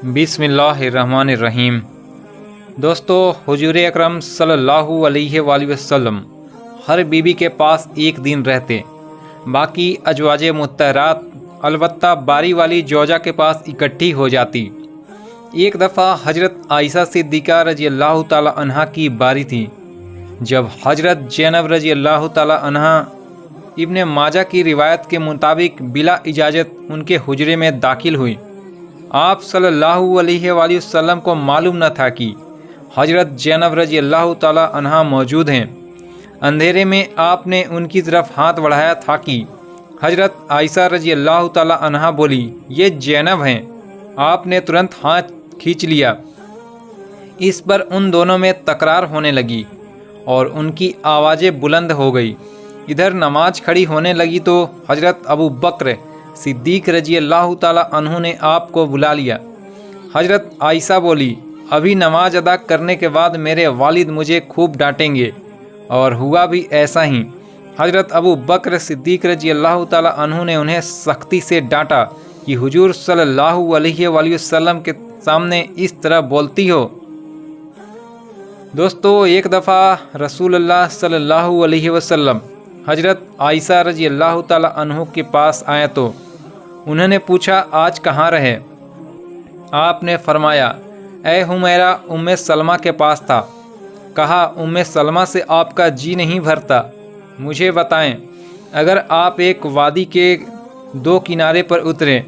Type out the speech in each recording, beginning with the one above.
बिस्मिल्लाहिर्रहमानिर्रहीम। दोस्तों, हुजूर अकरम सल्लल्लाहु अलैहि वसल्लम हर बीबी के पास एक दिन रहते, बाकी अजवाजे मुत्तहरात अलबत्ता बारी वाली जोजा के पास इकट्ठी हो जाती। एक दफ़ा हज़रत आयशा सिद्दीक़ा रज़ी अल्लाह ताला अन्हा की बारी थी। जब हज़रत ज़ैनब रज़ी अल्लाह ताला अन्हा इब्ने माजा की रिवायत के मुताबिक बिला इजाज़त उनके हुजरे में दाखिल हुई, आप सल्लल्लाहु अलैहि वसल्लम को मालूम न था कि हज़रत ज़ैनब रज़ी अल्लाह ताला अन्हा मौजूद हैं। अंधेरे में आपने उनकी तरफ हाथ बढ़ाया था कि हज़रत आयशा रज़ी अल्लाह ताला अन्हा बोली, ये ज़ैनब हैं। आपने तुरंत हाथ खींच लिया। इस पर उन दोनों में तकरार होने लगी और उनकी आवाज़ें बुलंद हो गई। इधर नमाज खड़ी होने लगी तो हज़रत अबू बकर सिद्दीक़ रज़ी अल्लाह ताला अन्हु ने आपको बुला लिया। हज़रत आयशा बोली, अभी नमाज अदा करने के बाद मेरे वालिद मुझे खूब डांटेंगे, और हुआ भी ऐसा ही। हज़रत अबू बकर सिद्दीक़ रज़ी अल्लाह ताला अन्हु ने उन्हें सख्ती से डांटा कि हुजूर सल्लल्लाहु अलैहि वसल्लम के सामने इस तरह बोलती हो। दोस्तों, एक दफ़ा रसूलुल्लाह सल्लल्लाहु अलैहि वसल्लम हज़रत आयशा रज़ी अल्लाह ताला अन्हु के पास आए तो उन्होंने पूछा, आज कहाँ रहे? आपने फरमाया, ऐ हुमैरा उम्मे सलमा के पास था। कहा, उम्मे सलमा से आपका जी नहीं भरता। मुझे बताएं, अगर आप एक वादी के दो किनारे पर उतरें,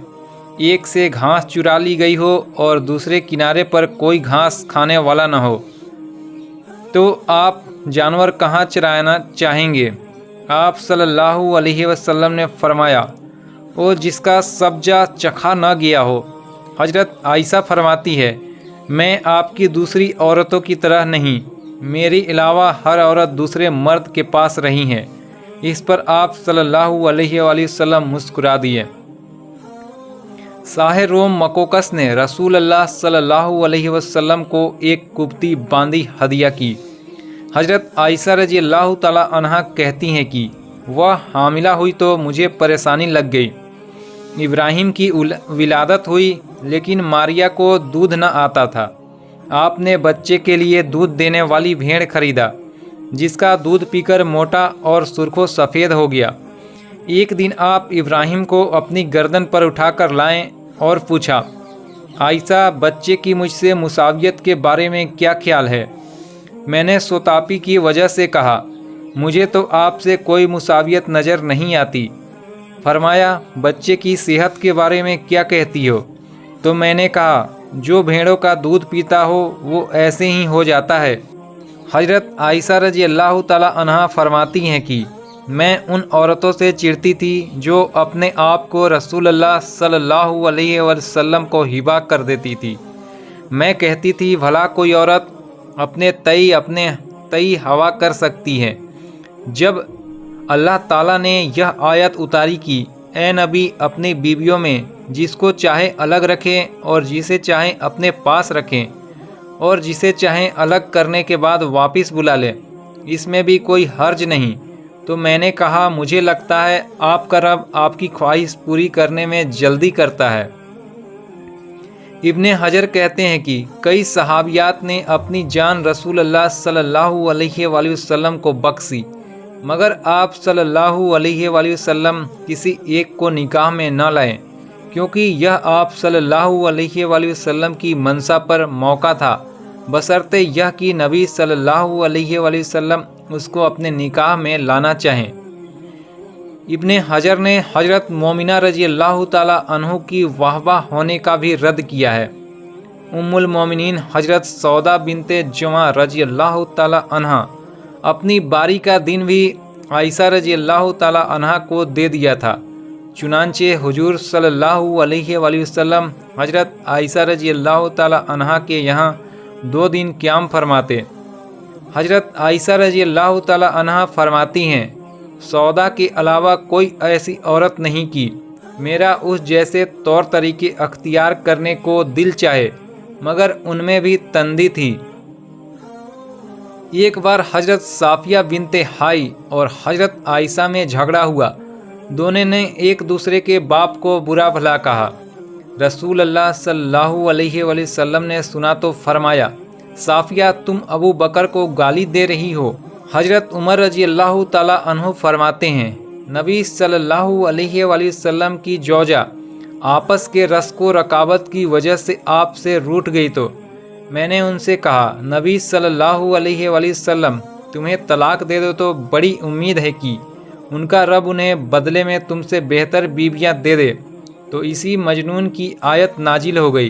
एक से घास चुरा ली गई हो और दूसरे किनारे पर कोई घास खाने वाला न हो, तो आप जानवर कहाँ चराना चाहेंगे? आप सल्लल्लाहु अलैहि वसल्लम ने फरमाया, वो जिसका सब्जा चखा न गया हो। हज़रत आयशा फरमाती है, मैं आपकी दूसरी औरतों की तरह नहीं, मेरे अलावा हर औरत दूसरे मर्द के पास रही है। इस पर आप सल्लल्लाहु अलैहि वसल्लम मुस्कुरा दिए। शाह रोम मकोकस ने रसूलुल्लाह सल्लल्लाहु अलैहि वसल्लम को एक कुब्ती बांदी हदिया की। हज़रत आयशा रज़ी अल्लाह ताला अन्हा कहती हैं कि वह हामिला हुई तो मुझे परेशानी लग गई। इब्राहिम की विलादत हुई, लेकिन मारिया को दूध न आता था। आपने बच्चे के लिए दूध देने वाली भेड़ खरीदा, जिसका दूध पीकर मोटा और सुर्खो सफ़ेद हो गया। एक दिन आप इब्राहिम को अपनी गर्दन पर उठाकर लाएं और पूछा, आयशा, बच्चे की मुझसे मुसावियत के बारे में क्या ख्याल है? मैंने सोतापी की वजह से कहा, मुझे तो आपसे कोई मुसावियत नज़र नहीं आती। फरमाया, बच्चे की सेहत के बारे में क्या कहती हो? तो मैंने कहा, जो भेड़ों का दूध पीता हो वो ऐसे ही हो जाता है। हज़रत आयशा रज़ी अल्लाह ताला अन्हा फरमाती हैं कि मैं उन औरतों से चिढ़ती थी जो अपने आप को रसूलुल्लाह सल्लल्लाहु अलैहि वसल्लम को हिबा कर देती थी। मैं कहती थी, भला कोई औरत अपने तई हवा कर सकती है। जब अल्लाह ताला ने यह आयत उतारी कि ए नबी, अपनी बीवियों में जिसको चाहे अलग रखें और जिसे चाहे अपने पास रखें, और जिसे चाहे अलग करने के बाद वापस बुला लें, इसमें भी कोई हर्ज नहीं, तो मैंने कहा, मुझे लगता है आपका रब आपकी ख्वाहिश पूरी करने में जल्दी करता है। इब्ने हजर कहते हैं कि कई सहाबियात ने अपनी जान रसूलुल्लाह सल्लल्लाहु अलैहि वसल्लम को बख्शी, मगर आप सल्लल्लाहु अलैहि वसल्लम किसी एक को निकाह में न लाएं, क्योंकि यह आप सल्लल्लाहु अलैहि वसल्लम की मनसा पर मौका था, बशर्ते यह कि नबी सल्लल्लाहु अलैहि वसल्लम उसको अपने निकाह में लाना चाहें। इब्ने हजर ने हज़रत मोमिना रज़ी अल्लाह ताला अन्हु की वाहवा होने का भी रद्द किया है। उम्मुल मोमिनीन हज़रत सौदा बिनते जमा रज़ी अल्लाह ताला अन्हा अपनी बारी का दिन भी आयशा रज़ी अल्लाह ताला अन्हा को दे दिया था। चुनांचे हुजूर सल्लल्लाहु अलैहि वसल्लम हज़रत आयशा रज़ी अल्लाह ताला अन्हा के यहाँ 2 दिन क़याम फरमाते। हज़रत आयशा रज़ी अल्लाह ताला अन्हा फरमाती हैं, सौदा के अलावा कोई ऐसी औरत नहीं कि मेरा उस जैसे तौर तरीके अख्तियार करने को दिल चाहे, मगर उनमें भी तंदी थी। एक बार हज़रत साफ़िया बिनते हाई और हज़रत आयशा में झगड़ा हुआ। दोनों ने एक दूसरे के बाप को बुरा भला कहा। रसूल अल्लाह सल्लल्लाहु अलैहि वसल्लम ने सुना तो फरमाया, साफिया तुम अबू बकर को गाली दे रही हो। हज़रत उमर रजी अल्लाह ताला अन्हु फरमाते हैं, नबी सल्लल्लाहु अलैहि वसल्लम की जौजा आपस के रस्को रकाबत की वजह से आपसे रूठ गई तो मैंने उनसे कहा, नबी सल्लल्लाहु अलैहि वसल्लम तुम्हें तलाक दे दो तो बड़ी उम्मीद है कि उनका रब उन्हें बदले में तुमसे बेहतर बीवियां दे दे। तो इसी मजनून की आयत नाजिल हो गई।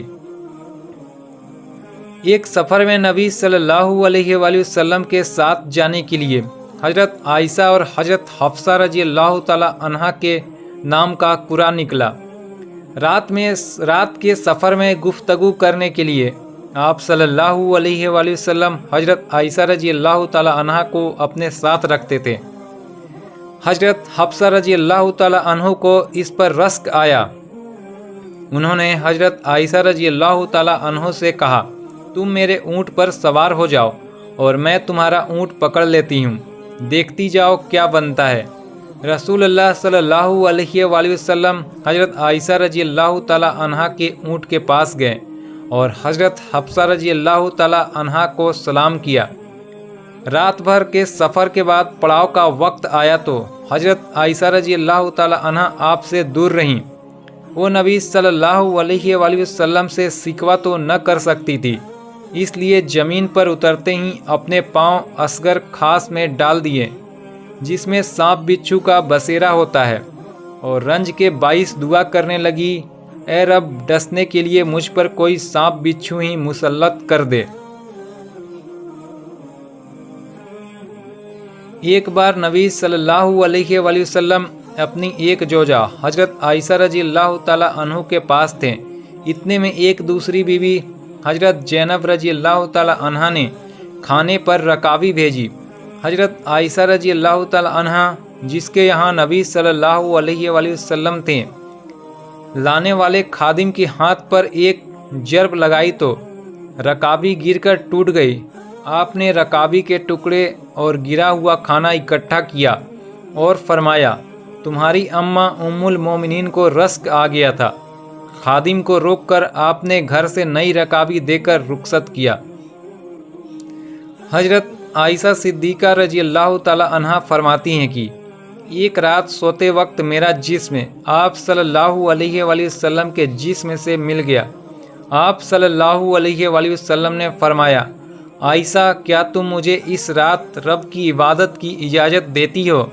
एक सफ़र में नबी सल्लल्लाहु अलैहि वसल्लम के साथ जाने के लिए हज़रत आयशा और हज़रत हफ्सा रजी अल्लाह ताला अन्हा के नाम का कुरान निकला। रात के सफ़र में गुफ्तगू करने के लिए आप सल्लल्लाहु अलैहि वसल्लम हज़रत आयशा रजी अल्लाह ताला अन्हा को अपने साथ रखते थे। हज़रत हफ्सा रजी अल्लाह ताला अन्हु को इस पर रश्क आया। उन्होंने हज़रत आयशा रजी अल्लाह ताला अन्हु से कहा, तुम मेरे ऊँट पर सवार हो जाओ और मैं तुम्हारा ऊँट पकड़ लेती हूँ, देखती जाओ क्या बनता है। रसूल अल्लाह सल्लल्लाहु अलैहि वसल्लम हज़रत आयशा रजी अल्लाह ताला अन्हा के ऊँट के पास गए और हज़रत हफ्सा रजी अल्लाह ताला अन्हा को सलाम किया। रात भर के सफ़र के बाद पड़ाव का वक्त आया तो हज़रत आयशा रजी अल्लाह ताला अन्हा आपसे दूर रहीं। वो नबी सल्लल्लाहु अलैहि वसल्लम से शिकवा तो न कर सकती थी, इसलिए ज़मीन पर उतरते ही अपने पांव असगर खास में डाल दिए जिसमें सांप बिच्छू का बसेरा होता है, और रंज के 22 दुआ करने लगी, ए रब डसने के लिए मुझ पर कोई सांप बिच्छू ही मुसल्लत कर दे। एक बार नबी सल्लल्लाहु अलैहि वसल्लम अपनी एक जोजा हज़रत आयशा रजी अल्लाह ताला अन्हु के पास थे। इतने में एक दूसरी बीवी हज़रत ज़ैनब रजी अल्लाह ताला अन्हा ने खाने पर रकाबी भेजी। हज़रत आयशा रजी अल्लाह ताला अन्हा जिसके यहाँ नबी सल्लल्लाहु अलैहि वसल्लम थे, लाने वाले खादिम के हाथ पर एक जर्ब लगाई तो रकाबी गिरकर टूट गई। आपने रकाबी के टुकड़े और गिरा हुआ खाना इकट्ठा किया और फरमाया, तुम्हारी अम्मा उम्मुल मोमिनीन को रश्क आ गया था। खादिम को रोककर आपने घर से नई रकाबी देकर रुखसत किया। हज़रत आयशा सिद्दीक़ा रजी अल्लाह ताला अन्हा फरमाती हैं कि एक रात सोते वक्त मेरा जिस्म आप सल्लल्लाहु अलैहि वसल्लम के जिस्म से मिल गया। आप सल्लल्लाहु अलैहि वसल्लम ने फरमाया, आयशा क्या तुम मुझे इस रात रब की इबादत की इजाज़त देती हो?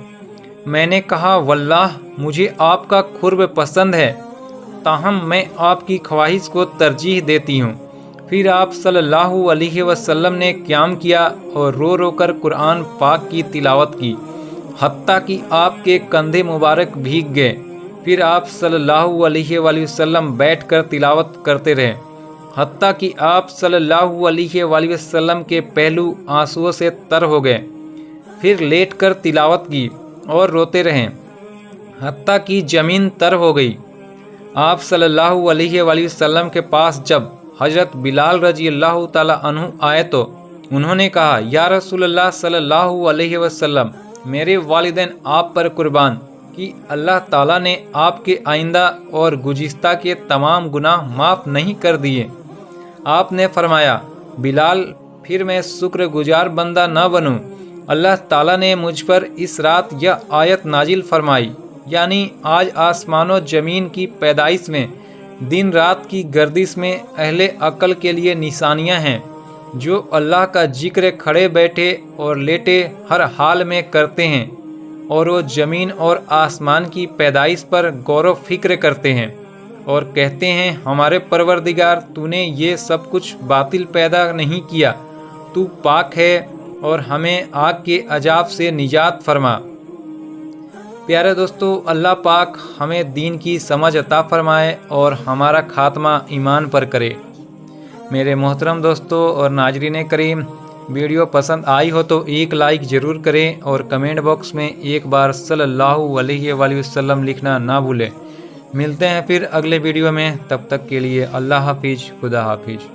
मैंने कहा, वल्लाह मुझे आपका खुर्ब पसंद है, ताहम मैं आपकी ख्वाहिश को तरजीह देती हूँ। फिर आप सल्लल्लाहु अलैहि वसल्लम ने क़याम किया और रो रो कर कुरान पाक की तिलावत की, हत्ता कि आपके कंधे मुबारक भीग गए। फिर आप सल्लल्लाहु अलैहि वसल्लम बैठकर तिलावत करते रहे, हत्ता कि आप सल्लल्लाहु अलैहि वसल्लम के पहलू आंसुओं से तर हो गए। फिर लेटकर तिलावत की और रोते रहें, हत्ता कि ज़मीन तर हो गई। आप सल्लल्लाहु अलैहि वसल्लम के पास जब हज़रत बिलाल रजी अल्लाह ताला अन्हु आए तो उन्होंने कहा, या रसूलल्लाह सल्लल्लाहु अलैहि वसल्लम, मेरे वालिदैन आप पर कुर्बान कि अल्लाह ताला ने आपके आइंदा और गुज़िश्ता के तमाम गुनाह माफ़ नहीं कर दिए। आपने फरमाया, बिलाल फिर मैं शुक्रगुजार बंदा न बनूं। अल्लाह ताला ने मुझ पर इस रात यह आयत नाजिल फरमाई, यानी आज आसमानों ज़मीन की पैदाइश में दिन रात की गर्दिश में अहले अक्ल के लिए निशानियां हैं, जो अल्लाह का जिक्र खड़े बैठे और लेटे हर हाल में करते हैं, और वो ज़मीन और आसमान की पैदाइश पर गौर व फिक्र करते हैं और कहते हैं, हमारे परवरदिगार तूने ये सब कुछ बातिल पैदा नहीं किया, तू पाक है और हमें आग के अजाब से निजात फरमा। प्यारे दोस्तों, अल्लाह पाक हमें दीन की समझ अता फरमाए और हमारा खात्मा ईमान पर करे। मेरे मोहतरम दोस्तों और नाजरीन करीम, वीडियो पसंद आई हो तो एक लाइक ज़रूर करें और कमेंट बॉक्स में एक बार सल्लल्लाहु अलैहि वसल्लम लिखना ना भूलें। मिलते हैं फिर अगले वीडियो में, तब तक के लिए अल्लाह हाफिज़, खुदा हाफिज़।